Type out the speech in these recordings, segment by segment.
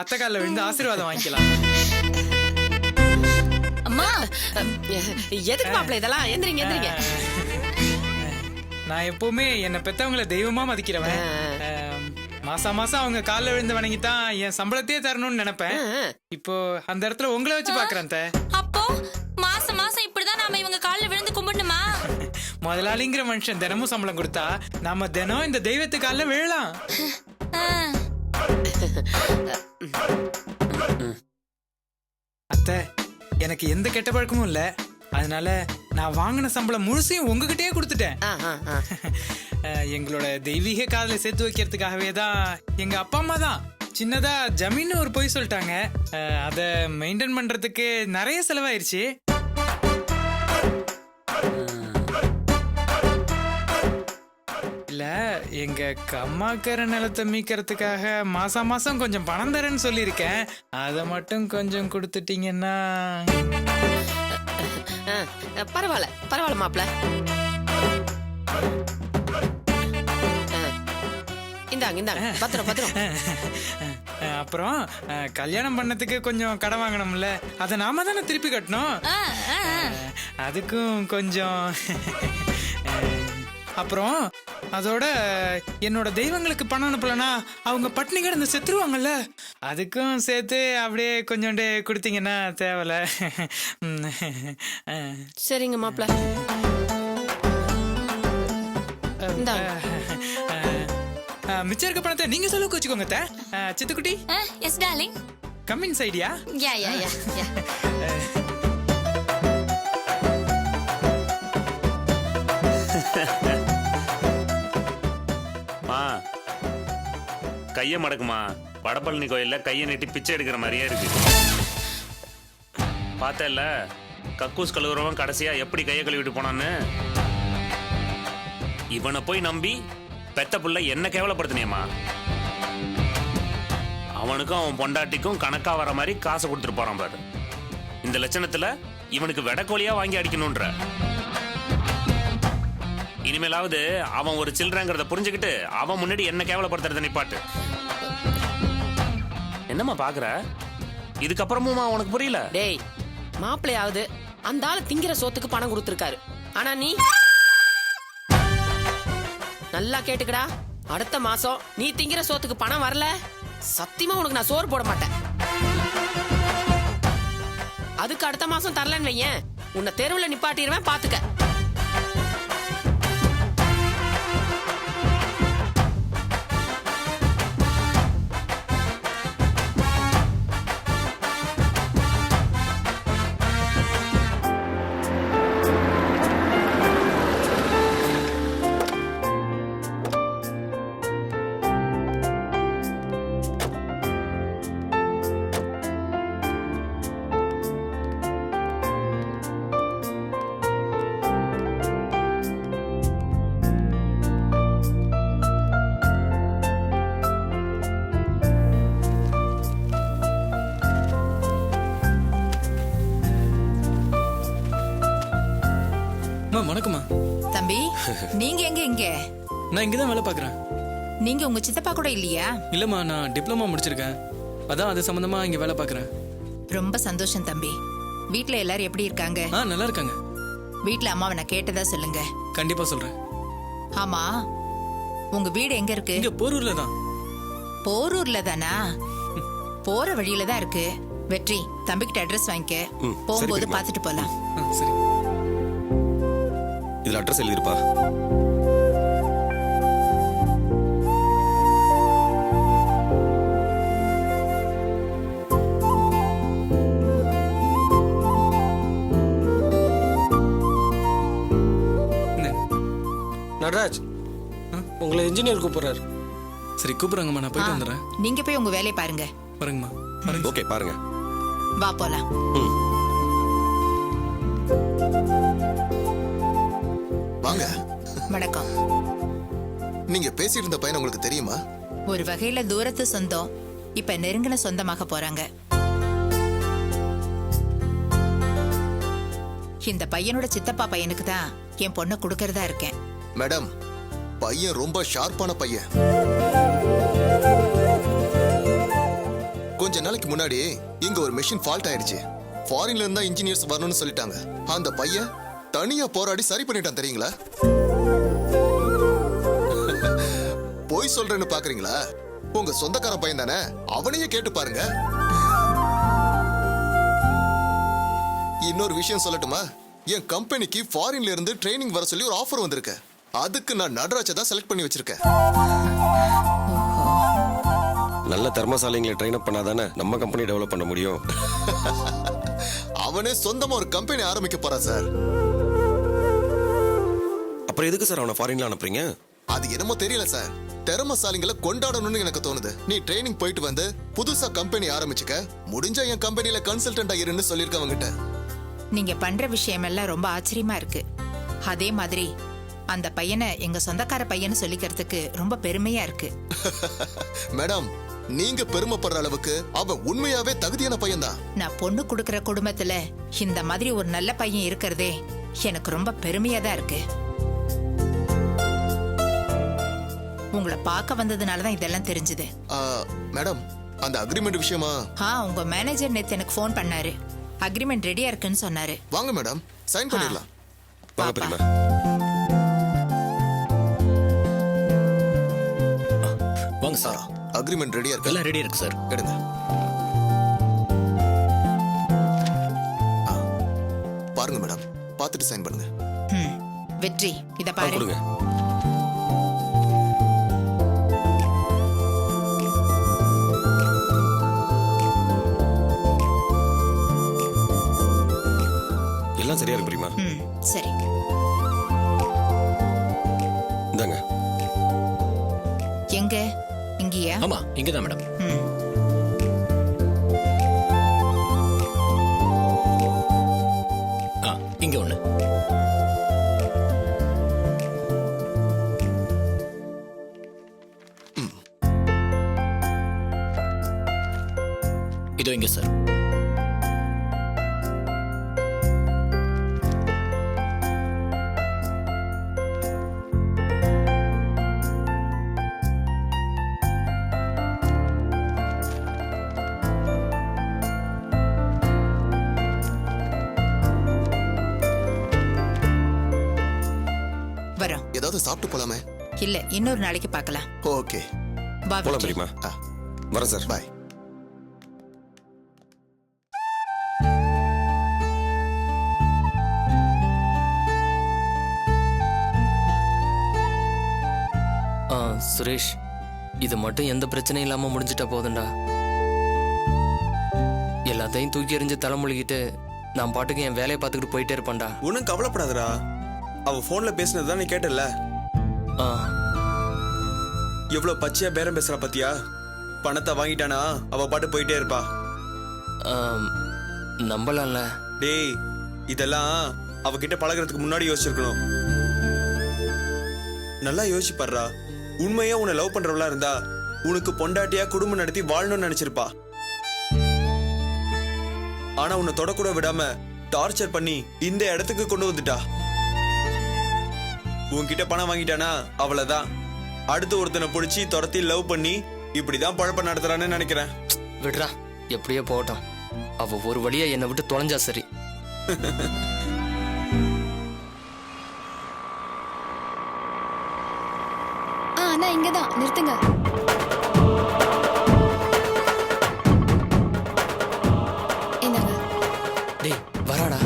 அத்தை காலில் விழுந்து ஆசீர்வாதம் வாங்கிக்கலாம். அம்மா எதுக்கு மாப்பிள்ள இதெல்லாம்? எந்திரிங்க எந்திரிங்க. நான் எப்பவுமே என்னை பெத்தவங்களை தெய்வமா மதிக்கிறவன். மாசம் மாசம் அவங்க காலில் விழுந்து வணங்கித்தான் என் சம்பளத்தையே தரணும்னு நினைப்பேன். இப்போ அந்த இடத்துல உங்களை வச்சு பாக்குறேன். அப்போ மாசம் மாசம் இப்படிதான் நாம இவங்க காலில் விழுந்து கும்பிடணுமா? முதலாளிங்கிற மனுஷன் தினமும் சம்பளம் கொடுத்தா நாம தினம் இந்த தெய்வத்து காலில் விழலாம். அத்தை, எனக்கு எந்த கெட்ட பழக்கமும் இல்ல. அதனால நான் வாங்கின சம்பளம் முழுசையும் உங்ககிட்டயே கொடுத்துட்டேன். எங்களோட தெய்வீக காதலை சேர்த்து வைக்கிறதுக்காகவே தான் எங்க அப்பா அம்மா தான் சின்னதா ஜமீன் ஒரு பொய் சொல்லிட்டாங்க. அத மெயின்டைன் பண்றதுக்கு நிறைய செலவாயிருச்சு. இல்ல, எங்க கம்மாக்கர நிலத்தை மீக்கிறதுக்காக மாசம் மாசம் கொஞ்சம் பணம் தரேன்னு சொல்லியிருக்கேன். அதை மட்டும் கொஞ்சம் கொடுத்துட்டீங்கன்னா. பரவாயில்ல பரவாயில்ல மாப்பிள்ள. இந்தாங்க இந்தாங்க, பத்திரம் பத்திரம். அப்புறம் கல்யாணம் பண்ணதுக்கு கொஞ்சம் கடன் வாங்கணும்ல, அதை நாம தானே திருப்பி கட்டணும். அதுக்கும் கொஞ்சம். அப்புறம் அதோட என்னோட தெய்வங்களுக்கு பணம் அனுப்பலனா அவங்க பட்டினி கிடந்து செத்துருவாங்கல்ல, அதுக்கும் சேர்த்து அப்படியே கொஞ்சோண்டு கொடுத்தீங்கன்னா தேவல. சரிங்க மாப்பிள்ள. மிச்சம் இருக்க பணத்தை நீங்க செலவுக்கு வச்சுக்கோங்க. சித்துக்குட்டி. Yes darling. கம் இன் சைடியா. Yeah yeah yeah yeah. கைய மடக்குமா. வடபழனி கோயில்ல கையை நீட்டி பிச்சை எடுக்கிற மாதிரியே இருக்கு. பார்த்தல கக்கூஸ் கழுவுறவன் கடைசியா எப்படி கையை கழுவிட்டு போனான்னு. இவனை போய் நம்பி பெத்த புள்ள என்ன கேவலப்படுத்தினியம்மா. அவனுக்கும் அவன் பொண்டாட்டிக்கும் கணக்கா வர மாதிரி காசை கொடுத்துட்டு போறான் பாரு. இந்த லட்சணத்துல இவனுக்கு வெடக்கோழியா வாங்கி அடிக்கணும்ன்ற. இனிமேலாவது அவன் ஒரு சில்றங்கிறத புரிஞ்சுக்கிட்டு அவன் முன்னாடி என்ன கேவலப்படுத்துறத நிப்பாட்டு. என்னம்மா பாக்குற? இதுக்கப்புறமுமா உனக்கு புரியல? டேய், மாப்பிள்ளையாவது அந்த ஆளு திங்கிற சோத்துக்கு பணம் கொடுத்திருக்காரு. ஆனா நீ நல்லா கேட்டுக்கடா. அடுத்த மாசம் நீ திங்கிற சோத்துக்கு பணம் வரல, சத்தியமா உனக்கு நான் சோறு போட மாட்டேன். அதுக்கு அடுத்த மாசம் தரலன்னு வையேன், உன்னை தெருவுல நிப்பாட்டிடுவேன், பாத்துக்க. வணக்கம்மா. தம்பி, நீங்க எங்க? இங்க நான் இங்கதான் வேலை பாக்குறேன். நீங்க உங்க சித்தப்பா கூட இல்லையா? இல்லம்மா, நான் டிப்ளமா முடிச்சிருக்கேன். அதான் அது சம்பந்தமா இங்க வேலை பாக்குறேன். ரொம்ப சந்தோஷம் தம்பி. வீட்ல எல்லாரும் எப்படி இருக்காங்க? நல்லா இருக்காங்க. வீட்ல அம்மாவை நான் கேட்டதா சொல்லுங்க. கண்டிப்பா சொல்றேன். ஆமா, உங்க வீடு எங்க இருக்கு? இங்க போரூர்ல தான். போரூர்ல தானா? போற வழியில தான் இருக்கு. வெற்றி, தம்பிக்கிட்ட அட்ரஸ் வாங்கிக்க. போகும்போது பாத்துட்டு போலாம். சரி. இதுல அட்ரஸ் எழுதிருப்பா. நடராஜ், உங்களை இன்ஜினியர் கூப்பிடுறாரு. சரி, கூப்பிடுறாங்கம்மா, நான் போயிட்டு வந்துடுறேன். நீங்க போய் உங்க வேலையை பாருங்க. பாருங்கம்மா. ஓகே, பாருங்க. வா போலாம். வாங்க. வணக்கம். நீங்க பேசியிருந்த பையன் உங்களுக்கு தெரியுமா? ஒரு வகையில தூரத்து சொந்தம், இப்ப நெருங்கின சொந்தமாக போறாங்க. இந்த பையனோட சித்தப்பா பையனுக்கு தான் என் பொண்ணை கொடுக்கறதா இருக்கேன். மேடம், பையன் ரொம்ப ஷார்ப்பான பையன். கொஞ்ச நாளைக்கு முன்னாடி இங்க ஒரு மெஷின் ஃபால்ட் ஆயிடுச்சு. ஃபாரின்ல இருந்தா இன்ஜினியர்ஸ் வரணும்னு சொல்லிட்டாங்க. அந்த பையன் தனியா போராடி சரி பண்ணிட்டான் தெரியுங்களா? போய் சொல்றேன்னு பாக்குறீங்களா? உங்க சொந்தக்கார பையன் தானே, அவனையே கேட்டு பாருங்க. இன்னொரு விஷயம் சொல்லட்டுமா? என் கம்பெனிக்கு ஃபாரின்ல இருந்து ட்ரைனிங் வர சொல்லி ஒரு ஆஃபர் வந்திருக்கு. அதுக்கு நான் நடராஜை தான் செலக்ட் பண்ணி வச்சிருக்கேன். நல்ல திறமசாலிங்களை ட்ரெயின் அப் பண்ணாதானே நம்ம கம்பெனி டெவலப் பண்ண முடியும். அவனே சொந்தமா ஒரு கம்பெனி ஆரம்பிக்க போறான் சார். அப்புறம் எதுக்கு சார் அவனை ஃபாரின்ல அனுப்புறீங்க? அது என்னமோ தெரியல சார், திறமசாலிங்களை கொண்டாடணும்னு எனக்கு தோணுது. நீ ட்ரைனிங் போயிட்டு வந்து புதுசா கம்பெனி ஆரம்பிச்சுக்க, முடிஞ்சா என் கம்பெனில கன்சல்டன்ட் ஆயிருன்னு சொல்லிருக்க அவங்கிட்ட. நீங்க பண்ற விஷயமெல்லாம் ரொம்ப ஆச்சரியமா இருக்கு. அதே மாதிரி அந்த பையனை எங்க சொந்தக்கார பையன்னு சொல்லிக்கிறதுக்கு ரொம்ப பெருமையா இருக்கு. மேடம், நீங்க பெருமைப்படுற அளவுக்கு அவன் உண்மையாவே தகுதியான பையன்தான். நான் பொண்ணு கொடுக்கற குடும்பத்துல இந்த மாதிரி ஒரு நல்ல பையன் இருக்கிறதே எனக்கு ரொம்ப பெருமையா தான் இருக்கு. உங்களை பார்க்க வந்ததுனால தான் இதெல்லாம் தெரிஞ்சது. மேடம், அந்த அக்ரிமெண்ட் விஷயமா? உங்க மேனேஜர் நேத்து எனக்கு ஃபோன் பண்ணாரு. அக்ரிமெண்ட் ரெடியா இருக்குன்னு சொன்னாரு. வாங்க மேடம், சைன் பண்ணிடலாம். வாங்க பாப்பா. பெரியமா. வாங்க சார். அக்ரிமெண்ட் ரெடியா இருக்கு. எல்லாம் ரெடியா இருக்கு சார். எடுங்க. பாருங்க மேடம், பார்த்துட்டு சைன் பண்ணுங்க. வெற்றி, இத ஆ, பாரு. கொடுங்க. எல்லாம் சரியா இருக்கு பெரியமா. சரி. இந்தாங்க. எங்க? இங்கயா? ஆமா, இங்கதான் மேடம். இங்க ஒண்ணு. இதோ இங்க சார். வரோம். ஏதாவது சாப்பிட்டு போலாமே? இல்ல, இன்னொரு நாளைக்கு பார்க்கலாம். ஓகே, வா போலாம் வெற்றி. பெரியமா. வரேன் சார். பாய். சுரேஷ், இது மட்டும் எந்த பிரச்சனையும் இல்லாம முடிஞ்சிட்டா போதும்டா. எல்லாத்தையும் தூக்கி எறிஞ்சு தலைமொழிகிட்டு நான் பாட்டுக்கு என் வேலையை பார்த்துக்கிட்டு போயிட்டே இருப்பேன்டா. ஒன்றும் கவலைப்படாதடா. அவ போன்ல பேசினது தான் நீ கேட்டல. ஆ, எவ்வளவு பச்சையா பேரம் பேசுறா பாத்தியா? பணத்தை வாங்கிட்டானா அவ பாட்டு போயிட்டே இருப்பா. நம்பலாம்ல. டேய், இதெல்லாம் அவகிட்ட பழகுறதுக்கு முன்னாடி யோசிச்சிருக்கணும். நல்லா யோசிச்சு பாருடா. உண்மையா உன்னை லவ் பண்றவளா இருந்தா உனக்கு பொண்டாட்டியா குடும்பம் நடத்தி வாழணும்னு நினைச்சிருப்பா. ஆனா உன்னை தொடக்கூட விடாம டார்ச்சர் பண்ணி இந்த இடத்துக்கு கொண்டு வந்துட்டா. உன்கிட்ட பணம் வாங்கிட்டானா அவ்வளவுதான். அடுத்து ஒருத்தனை பிடிச்சி துரத்தி லவ் பண்ணி இப்படிதான் பழப்பம் நடத்துறான்னு நினைக்கிறேன். விடுறா, எப்படியோ போகட்டும். அவ ஒரு வழியா என்னை விட்டு தொலைஞ்சா சரி. அண்ணா இங்கதான் நிறுத்துங்க. என்னங்க? டேய், வராடா.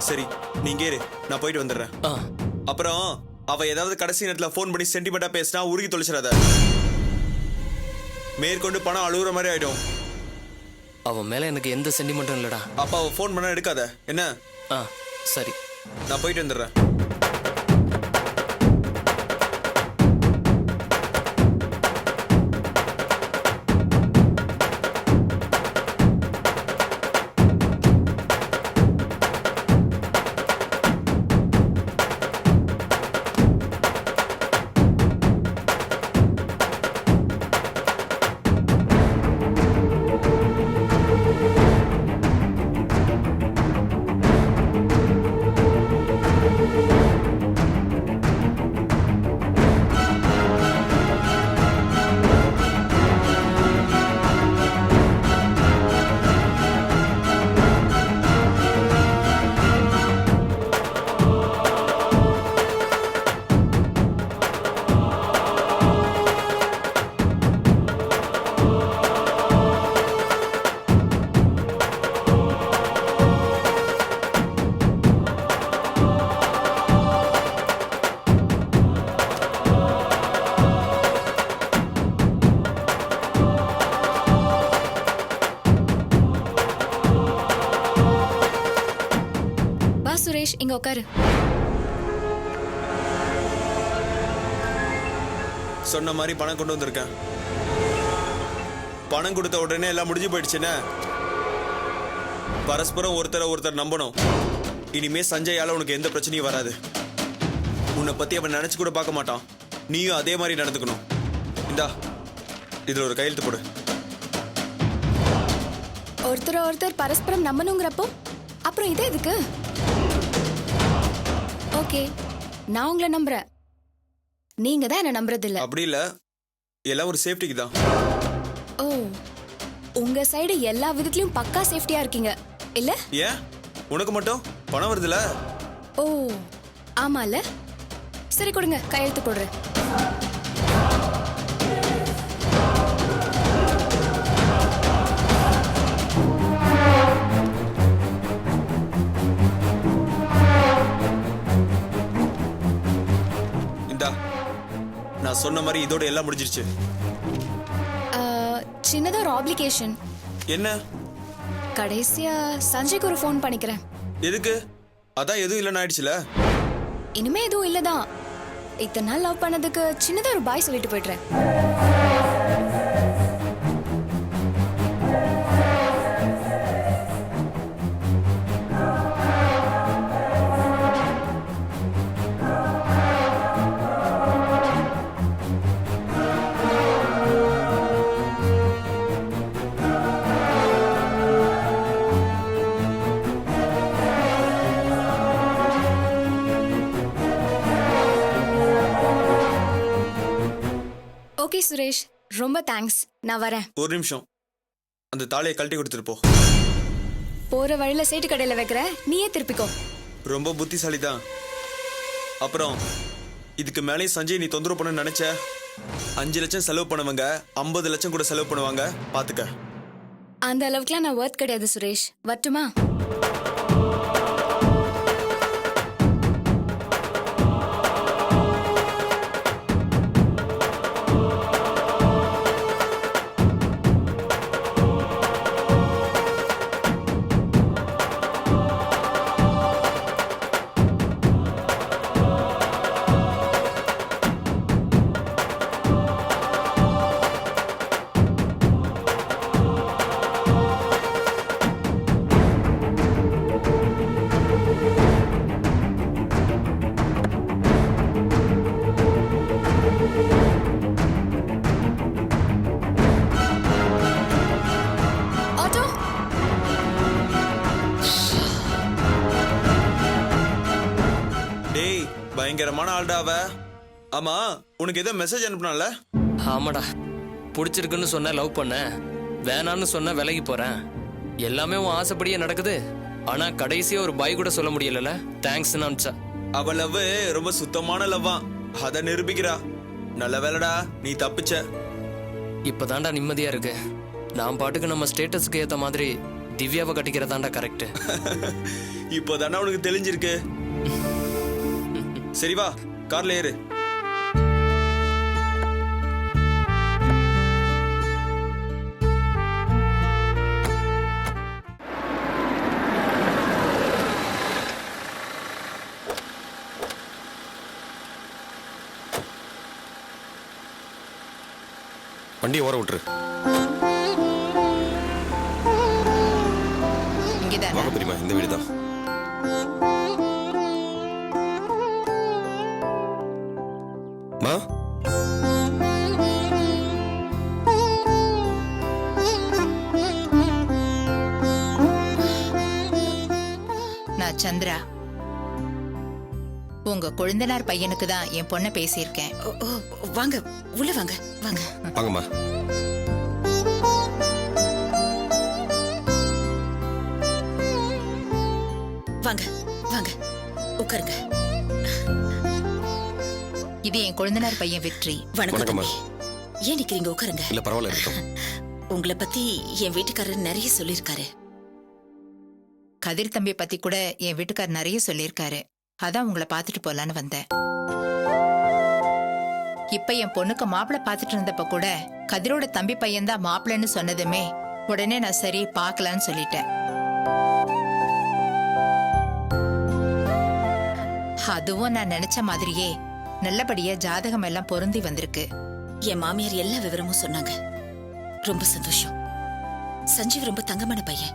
சரி, நீங்க இரு, நான் போயிட்டு வந்துடுறேன். அப்புறம் அவ ஏதாவது கடைசி நேரத்துல போன் பண்ணி சென்டிமெண்டா பேசினா உருகி தொலைச்சிடாத. மேற்கொண்டு பணம் அழுகுற மாதிரி ஆயிடும். அவன் மேல எனக்கு எந்த சென்டிமெண்ட்டும் இல்லடா. அப்ப அவ போன் பண்ண எடுக்காத என்ன? சரி, நான் போயிட்டு வந்துடுறேன். இங்க உட்காரு. சொன்ன மாதிரி பணம் கொண்டு வந்திருக்கேன். பணம் கொடுத்த உடனே எல்லாம் முடிஞ்சு போயிடுச்சுன்னா பரஸ்பரம் ஒருத்தர் நம்பணும். இனிமே சஞ்சயால உனக்கு எந்த பிரச்சனையும் வராது. உன்னை பத்தி அவன் நினைச்சு கூட பார்க்க மாட்டான். நீயும் அதே மாதிரி நடந்துக்கணும். இந்தா இதுல ஒரு கையெழுத்து போடு. ஒருத்தர் பரஸ்பரம் நம்பணுங்கிறப்போ அப்புறம் இதே எதுக்கு? ஓகே, நான் உங்களை நம்புறேன், நீங்க தான் என்ன நம்புறது இல்ல. அப்படி இல்ல, எல்லாம் ஒரு சேஃப்டிக்கு தான். ஓ, உங்க சைடு எல்லா விதத்திலயும் பக்கா சேஃப்டியா இருக்கீங்க இல்ல? ஏன் உனக்கு மட்டும் பணம் வருதுல? ஓ ஆமால. சரி கொடுங்க, கையெழுத்து போடுறேன். இந்தா, நான் சொன்ன மாதிரி இதோட எல்லாம் முடிஞ்சிருச்சு. சின்னதா ஒரு ஆப்ளிகேஷன். என்ன? கடைசியா சஞ்சய்க்கு ஒரு ஃபோன் பண்ணிக்கிறேன். எதுக்கு? அதான் எதுவும் இல்லைன்னு ஆயிடுச்சுல. இனிமே எதுவும் இல்லதான். இத்தனை நாள் லவ் பண்ணதுக்கு சின்னதா ஒரு பாய் சொல்லிட்டு போயிடுறேன். ஓகே சுரேஷ், ரொம்ப தேங்க்ஸ். நான் வரேன். ஒரு நிமிஷம், அந்த தாலியை கழட்டி கொடுத்துட்டு போ. போற வழியில சேட்டு கடையில வைக்கிறேன், நீயே திருப்பிக்கோ. ரொம்ப புத்திசாலி தான். அப்புறம் இதுக்கு மேலே சஞ்சய் நீ தொந்தரவு பண்ண நினைச்ச 5 லட்சம் செலவு பண்ணுவாங்க, 50 லட்சம் கூட செலவு பண்ணுவாங்க, பாத்துக்க. அந்த அளவுக்குலாம் நான் ஒர்த் கிடையாது சுரேஷ். வரட்டுமா? பயங்கரமான ஆள்டாவ. ஆமா, உனக்கு ஏதோ மெசேஜ் அனுப்புனால? ஆமாடா, பிடிச்சிருக்குன்னு சொன்ன லவ் பண்ண, வேணான்னு சொன்ன விலகி போறேன். எல்லாமே உன் ஆசைப்படியே நடக்குது. ஆனா கடைசியா ஒரு பாய் கூட சொல்ல முடியல. தேங்க்ஸ் அனுப்பிச்சா. அவ லவ் ரொம்ப சுத்தமான லவ்வா, அத நிரூபிக்கிறா. நல்ல வேலைடா, நீ தப்பிச்ச. இப்பதான்டா நிம்மதியா இருக்கு. நான் பாட்டுக்கு நம்ம ஸ்டேட்டஸ்க்கு ஏத்த மாதிரி திவ்யாவை கட்டிக்கிறதாண்டா கரெக்ட். இப்போதானே உனக்கு தெளிஞ்சிருக்கு. சரி வா, கார்ல ஏறு. வண்டியை ஓர விட்டுரு. இங்கதான் வாங்க பெரியமா, இந்த வீடு தான். மா, நான் சந்திரா. உங்க கொழுந்தனார் பையனுக்கு தான் என் பொண்ணை பேசியிருக்கேன். வாங்க உள்ள வாங்க. வாங்க வாங்கம்மா. வாங்க வாங்க உட்காருங்க. இது என் கொழுந்தனார் பையன் வெற்றி. வணக்கம்மா. ஏன் நிக்கிறீங்க? உட்காருங்க. இல்ல பரவாயில்ல, இருக்கட்டும். உங்களை பத்தி என் வீட்டுக்காரர் நிறைய சொல்லிருக்காரு. கதிர் தம்பி பத்தி கூட என் வீட்டுக்கார் நிறைய சொல்லியிருக்காரு. அதான் உங்களை பார்த்துட்டு போலான்னு வந்தேன். இப்ப என் பொண்ணுக்கு மாப்பிள்ளை பார்த்துட்டு இருந்தப்ப கூட கதிரோட தம்பி பையன் தான் மாப்பிள்ளைன்னு சொன்னதுமே உடனே நான் சரி பார்க்கலான்னு சொல்லிட்டேன். அதுவும் நான் நினைச்ச மாதிரியே நல்லபடியா ஜாதகம் எல்லாம் பொருந்தி வந்திருக்கு. என் மாமியார் எல்லா விவரமும் சொன்னாங்க. ரொம்ப சந்தோஷம். சஞ்சீவ் ரொம்ப தங்கமான பையன்.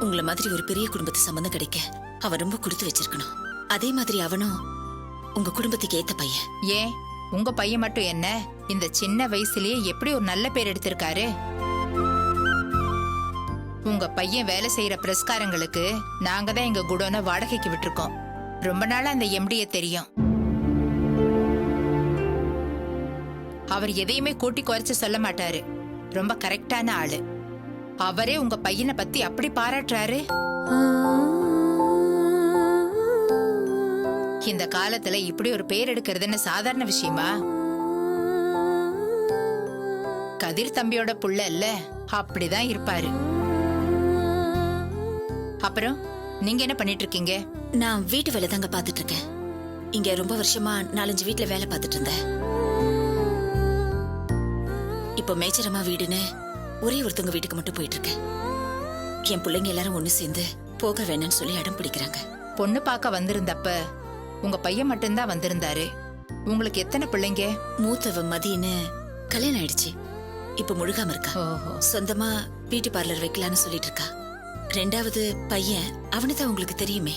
உங்கள மாதிரி ஒரு பெரிய குடும்பத்து சம்பந்தம் கிடைக்க அவன் ரொம்ப கொடுத்து வச்சிருக்கணும். அதே மாதிரி அவனும் உங்க குடும்பத்துக்கு ஏத்த பையன். ஏன் உங்க பையன் மட்டும் என்ன இந்த சின்ன வயசுலயே எப்படி ஒரு நல்ல பேர் எடுத்திருக்காரு? உங்க பையன் வேலை செய்யற பிரஸ்காரங்களுக்கு நாங்க தான் எங்க குடோனை வாடகைக்கு விட்டுருக்கோம். ரொம்ப நாளா அந்த எம்டிய தெரியும். அவர் எதையுமே கூட்டி குறைச்சு சொல்ல மாட்டாரு. ரொம்ப கரெக்டான ஆளு. அவரே உங்க பையனை பத்தி அப்படி பாராட்டுறாரு. இந்த காலத்துல இப்படி ஒரு பேர் எடுக்கிறதுன்னு சாதாரண விஷயமா? கதிர் தம்பியோட புள்ள இல்ல, அப்படிதான் இருப்பாரு. அப்புறம் நீங்க என்ன பண்ணிட்டு இருக்கீங்க? நான் வீட்டு வேலை தாங்க பாத்துட்டு இருக்கேன். இங்க ரொம்ப வருஷமா 4-5 வீட்டுல வேலை பார்த்துட்டு இருந்தேன். இப்போ மேச்சரமா வீடுன்னு ஒரே ஒருத்தவங்க வீட்டுக்கு மட்டும் போயிட்டு இருக்கேன். என் பிள்ளைங்க எல்லாரும் ஒண்ணு சேர்ந்து போக வேணாம்னு சொல்லி அடம் பிடிக்கிறாங்க. பொண்ணு பார்க்க வந்திருந்தப்ப உங்க பையன் மட்டும்தான் வந்திருந்தாரு. உங்களுக்கு எத்தனை பிள்ளைங்க? மூத்தவ மதின்னு கல்யாணம் ஆயிடுச்சு. இப்ப முழுகாம இருக்கா. சொந்தமா பியூட்டி பார்லர் வைக்கலான்னு சொல்லிட்டு இருக்கா. 2வது பையன் அவனுதான் உங்களுக்கு தெரியுமே.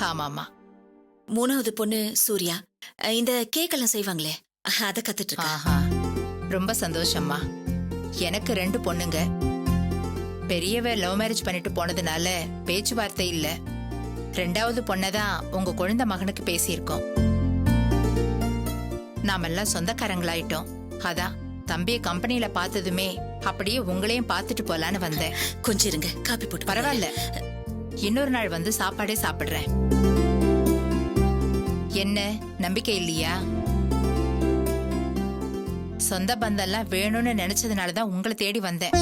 ஆமாமா. 3வது பொண்ணு சூர்யா. இந்த கேக் எல்லாம் செய்வாங்களே அத கத்துட்டு இருக்கா. ரொம்ப சந்தோஷம்மா. எனக்கு 2 பொண்ணுங்க. பெரியவ லவ் மேரேஜ் பண்ணிட்டு போனதுனால பேச்சுவார்த்தை இல்ல. 2வது பொண்ணதான் உங்க குழந்தை மகனுக்கு பேசியிருக்கோம். நாமெல்லாம் சொந்தக்காரங்களாயிட்டோம். அதான் தம்பிய கம்பெனில பார்த்ததுமே அப்படியே உங்களையும் பார்த்துட்டு போலான்னு வந்தேன். கொஞ்சம் இருங்க, காப்பி போட்டு. பரவாயில்ல, இன்னொரு நாள் வந்து சாப்பாடே சாப்பிடுறேன். என்ன நம்பிக்கை இல்லையா? சொந்த பந்தம்லாம் வேணும்னு நினைச்சதுனாலதான் உங்களை தேடி வந்தேன்.